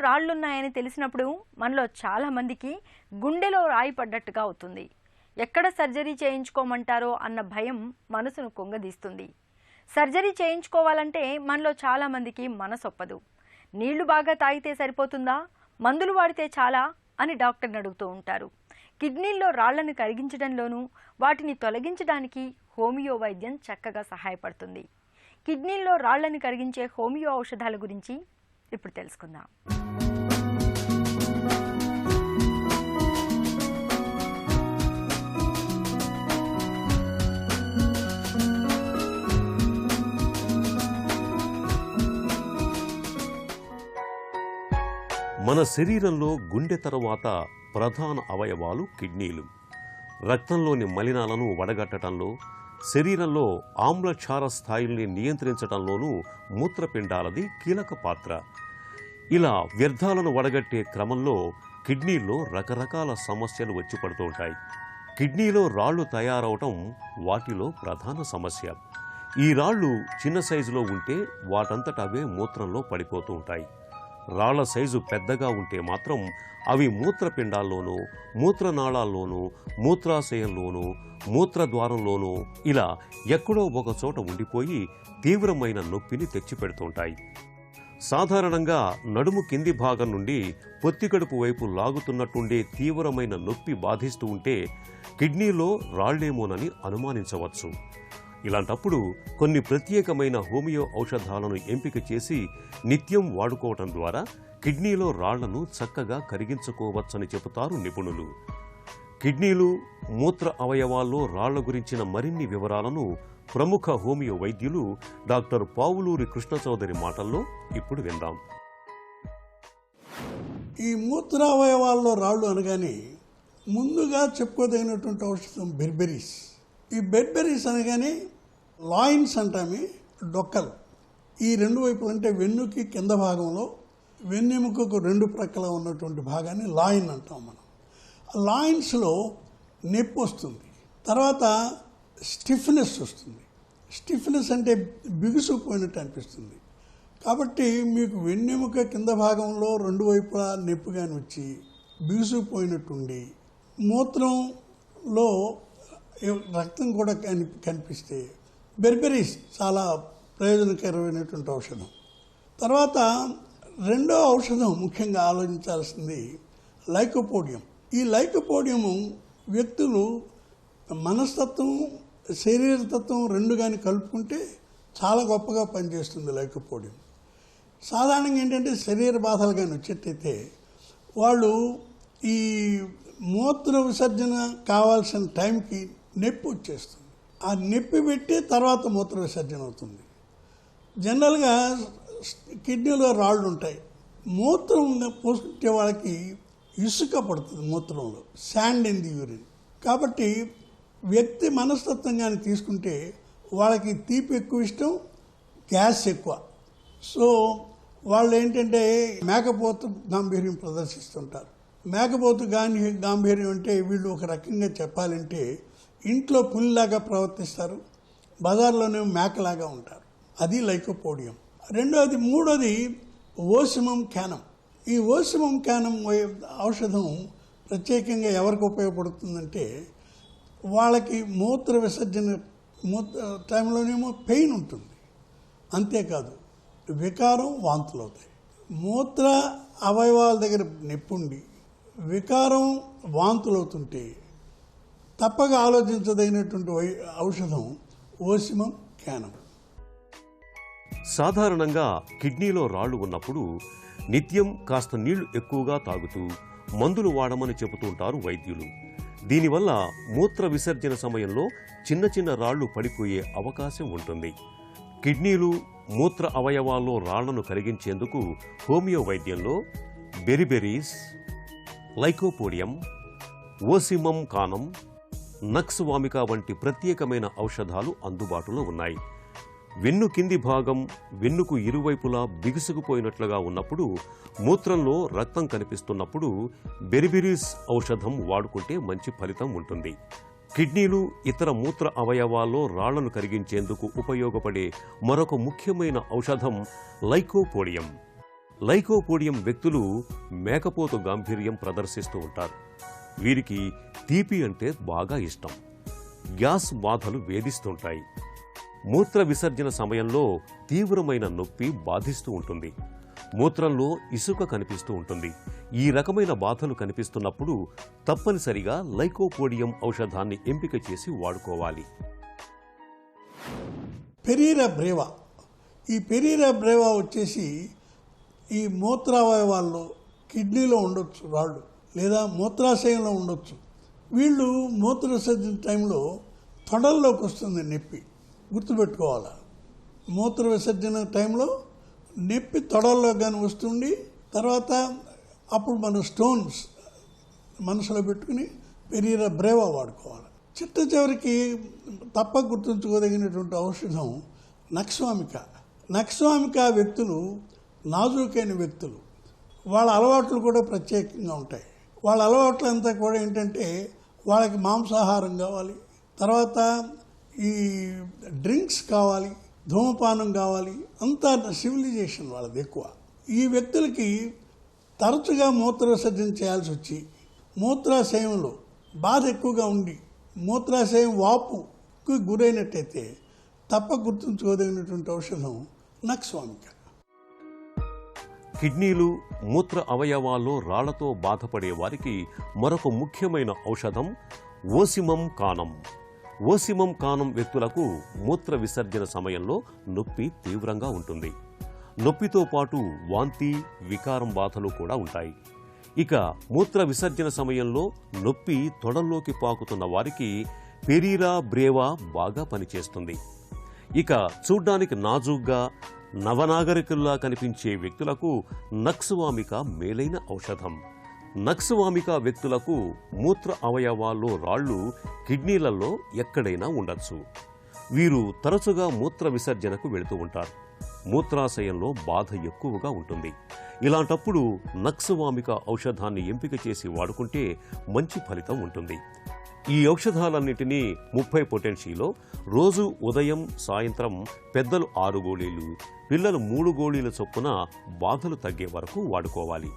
రాళ్లున్నాయని తెలిసినప్పుడు మనలో చాలా మందికి గుండెలో రాయి పడ్డట్టుగా అవుతుంది. ఎక్కడ సర్జరీ చేయించుకోమంటారో అన్న భయం మనసును కుంగదీస్తుంది. సర్జరీ చేయించుకోవాలంటే మనలో చాలా మందికి మనసొప్పదు. నీళ్లు బాగా తాగితే సరిపోతుందా, మందులు వాడితే చాలా అని డాక్టర్ని అడుగుతూ ఉంటారు. కిడ్నీల్లో రాళ్లను కరిగించడంలోనూ వాటిని తొలగించడానికి హోమియో వైద్యం చక్కగా సహాయపడుతుంది. కిడ్నీల్లో రాళ్లను కరిగించే హోమియో ఔషధాల గురించి ఇప్పుడు తెలుసుకుందాం. మన శరీరంలో గుండె తరువాత ప్రధాన అవయవాలు కిడ్నీలు. రక్తంలోని మలినాలను వడగట్టడంలో, శరీరంలో ఆమ్లక్షార స్థాయిల్ని నియంత్రించడంలోనూ మూత్రపిండాలది కీలక పాత్ర. ఇలా వ్యర్థాలను వడగట్టే క్రమంలో కిడ్నీల్లో రకరకాల సమస్యలు వచ్చి పడుతూ ఉంటాయి. కిడ్నీలో రాళ్లు తయారవటం వాటిలో ప్రధాన సమస్య. ఈ రాళ్లు చిన్న సైజులో ఉంటే వాటంతట అవే మూత్రంలో పడిపోతూ ఉంటాయి. రాళ్ల సైజు పెద్దగా ఉంటే మాత్రం అవి మూత్రపిండాల్లోనూ, మూత్రనాళాల్లోనూ, మూత్రాశయంలోనూ, మూత్రద్వారంలోనూ ఇలా ఎక్కడో ఒక చోట ఉండిపోయి తీవ్రమైన నొప్పిని తెచ్చిపెడుతుంటాయి. సాధారణంగా నడుము కింది భాగం నుండి పొత్తికడుపు వైపు లాగుతున్నట్టుండే తీవ్రమైన నొప్పి బాధిస్తూ ఉంటే కిడ్నీలో రాళ్లేమోనని అనుమానించవచ్చు. ఇలాంటప్పుడు కొన్ని ప్రత్యేకమైన హోమియో ఔషధాలను ఎంపిక చేసి నిత్యం వాడుకోవటం ద్వారా కిడ్నీలో రాళ్లను చక్కగా కరిగించుకోవచ్చని చెబుతారు నిపుణులు. కిడ్నీలు, మూత్ర అవయవాల్లో రాళ్ల గురించిన మరిన్ని వివరాలను ప్రముఖ హోమియో వైద్యులు డాక్టర్ పావులూరి కృష్ణచౌదరి మాటల్లో ఇప్పుడు విందాం. ఈ మూత్ర అవయవాల్లో రాళ్ళు అనగానే ముందుగా చెప్పుకోదగినటువంటి ఔషధం బెర్బెరీస్. ఈ బెర్బెరీస్ అనగానే లాయిన్స్ అంటామే, డొక్కలు. ఈ రెండు వైపులు అంటే వెన్నుకి కింద భాగంలో వెన్నెముకకు రెండు ప్రక్కల ఉన్నటువంటి భాగాన్ని లాయిన్ అంటాం మనం. లాయిన్స్లో నొప్పి వస్తుంది, తర్వాత స్టిఫ్నెస్ వస్తుంది. స్టిఫ్నెస్ అంటే బిగుసుకుపోయినట్టు అనిపిస్తుంది. కాబట్టి మీకు వెన్నెముక కింద భాగంలో రెండు వైపులా నొప్పిగాని వచ్చి బిగుసుకుపోయినట్టుండి మూత్రంలో రక్తం కూడా కనిపిస్తే బెర్బెరీస్ చాలా ప్రయోజనకరమైనటువంటి ఔషధం. తర్వాత రెండో ఔషధం ముఖ్యంగా ఆలోచించాల్సింది లైకోపోడియం. ఈ లైకోపోడియము వ్యక్తులు మనస్తత్వం, శరీరతత్వం రెండు కానీ కలుపుకుంటే చాలా గొప్పగా పనిచేస్తుంది లైకోపోడియం. సాధారణంగా ఏంటంటే శరీర బాధలు కానీ వచ్చేటైతే వాళ్ళు ఈ మూత్ర విసర్జన కావాల్సిన టైంకి నొప్పి వచ్చేస్తుంది. ఆ నొప్పి పెట్టి తర్వాత మూత్ర విసర్జన అవుతుంది. జనరల్గా కిడ్నీలో రాళ్ళు ఉంటాయి. మూత్రం పోసుకుంటే వాళ్ళకి ఇసుక పడుతుంది మూత్రంలో, శాండ్ ఇన్ ది యూరిన్. కాబట్టి వ్యక్తి మనస్తత్వం కానీ తీసుకుంటే వాళ్ళకి తీపి ఎక్కువ ఇష్టం, గ్యాస్ ఎక్కువ. సో వాళ్ళు ఏంటంటే మేకపోతు గాంభీర్యం ప్రదర్శిస్తుంటారు. మేకపోతు గాంభీర్యం అంటే వీళ్ళు ఒక రకంగా చెప్పాలంటే ఇంట్లో పులిలాగా ప్రవర్తిస్తారు, బజార్లోనే మేకలాగా ఉంటారు. అది లైకోపోడియం. మూడోది ఓసిమం క్యానం. ఈ ఓసిమం క్యానం ఔషధం ప్రత్యేకంగా ఎవరికి ఉపయోగపడుతుందంటే వాళ్ళకి మూత్ర విసర్జన టైంలోనేమో పెయిన్ ఉంటుంది, అంతేకాదు వికారం, వాంతులు అవుతాయి. మూత్ర అవయవాల దగ్గర నొప్పుండి వికారం, వాంతులు అవుతుంటే తప్పక ఆలోచించదగినటువంటి ఔషధం ఓసిమం క్యానం. సాధారణంగా కిడ్నీలో రాళ్లు ఉన్నప్పుడు నిత్యం కాస్త నీళ్లు ఎక్కువగా తాగుతూ మందులు వాడమని చెబుతుంటారు వైద్యులు. దీనివల్ల మూత్ర విసర్జన సమయంలో చిన్న చిన్న రాళ్లు పడిపోయే అవకాశం ఉంటుంది. కిడ్నీలు, మూత్ర అవయవాల్లో రాళ్లను కరిగించేందుకు హోమియో వైద్యంలో బెరిబెరీస్, లైకోపోడియం, ఓసిమం కానం, నక్స్ వామికా వంటి ప్రత్యేకమైన ఔషధాలు అందుబాటులో ఉన్నాయి. వెన్ను కింది భాగం వెన్నుకు ఇరువైపులా బిగుసుకుపోయినట్లుగా ఉన్నప్పుడు, మూత్రంలో రక్తం కనిపిస్తున్నప్పుడు బెరిబెరీస్ ఔషధం వాడుకుంటే మంచి ఫలితం ఉంటుంది. కిడ్నీలు, ఇతర మూత్ర అవయవాల్లో రాళ్లను కరిగించేందుకు ఉపయోగపడే మరొక ముఖ్యమైన ఔషధం లైకోపోడియం. లైకోపోడియం వ్యక్తులు మేకపోతు గాంభీర్యం ప్రదర్శిస్తూ ఉంటారు. వీరికి తీపి అంటే బాగా ఇష్టం. గ్యాస్ బాధలు వేధిస్తుంటాయి. మూత్ర విసర్జన సమయంలో తీవ్రమైన నొప్పి బాధిస్తూ ఉంటుంది. మూత్రంలో ఇసుక కనిపిస్తూ ఉంటుంది. ఈ రకమైన బాధలు కనిపిస్తున్నప్పుడు తప్పనిసరిగా లైకోపోడియం ఔషధాన్ని ఎంపిక చేసి వాడుకోవాలి. పెరీరా బ్రేవా, ఈ పెరీరా బ్రేవా వచ్చేసి ఈ మూత్రావయవాల్లో కిడ్నీలో ఉండొచ్చు రాళ్ళు, లేదా మూత్రాశయంలో ఉండొచ్చు. వీళ్ళు మూత్ర విసర్జన టైంలో తొడల్లోకి వస్తుంది నొప్పి, గుర్తుపెట్టుకోవాలి. మూత్ర విసర్జన టైంలో నొప్పి తొడల్లో కానీ వస్తుండి తర్వాత అప్పుడు మనం స్టోన్స్ మనసులో పెట్టుకుని పెరీరా బ్రేవా వాడుకోవాలి. చిట్ట చివరికి తప్ప గుర్తుంచుకోదగినటువంటి ఔషధం నక్స్వామిక. నక్స్వామిక వ్యక్తులు నాజూకైన వ్యక్తులు. వాళ్ళ అలవాట్లు కూడా ప్రత్యేకంగా ఉంటాయి. వాళ్ళ అలవాట్లు అంతా కూడా ఏంటంటే వాళ్ళకి మాంసాహారం కావాలి, తర్వాత ఈ డ్రింక్స్ కావాలి, ధూమపానం కావాలి, అంతా సివిలైజేషన్ వాళ్ళది ఎక్కువ. ఈ వ్యక్తులకి తరచుగా మూత్ర విసర్జన చేయాల్సి వచ్చి మూత్రాశయంలో బాధ ఎక్కువగా ఉండి మూత్రాశయం వాపుకు గురైనట్టయితే తప్ప గుర్తుంచుకోదగినటువంటి ఔషధం నక్స్వామిక. కిడ్నీలు, మూత్ర అవయవాల్లో రాళ్లతో బాధపడే వారికి మరొక ముఖ్యమైన ఔషధం ఓసిమం కానం. ఓసిమం కానం వ్యక్తులకు మూత్ర విసర్జన సమయంలో నొప్పి తీవ్రంగా ఉంటుంది. నొప్పితో పాటు వాంతి, వికారం బాధలు కూడా ఉంటాయి. ఇక మూత్ర విసర్జన సమయంలో నొప్పి తొడల్లోకి పాకుతున్న వారికి పెరీరా బ్రేవా బాగా పనిచేస్తుంది. ఇక చూడ్డానికి నాజూగ్గా నవనాగరికుల్లా కనిపించే వ్యక్తులకు నక్స్వామిక మేలైన ఔషధం. నక్స్వామిక వ్యక్తులకు మూత్ర అవయవాల్లో రాళ్లు కిడ్నీలలో ఎక్కడైనా ఉండొచ్చు. వీరు తరచుగా మూత్ర విసర్జనకు వెళుతూ ఉంటారు. మూత్రాశయంలో బాధ ఎక్కువగా ఉంటుంది. ఇలాంటప్పుడు నక్స్వామిక ఔషధాన్ని ఎంపిక చేసి వాడుకుంటే మంచి ఫలితం ఉంటుంది. ఈ ఔషధాలన్నిటినీ 30 పొటెన్షీలో రోజు ఉదయం సాయంత్రం పెద్దలు 6 గోళీలు, పిల్లలు 3 గోళీల చొప్పున బాధలు తగ్గే వరకు వాడుకోవాలి.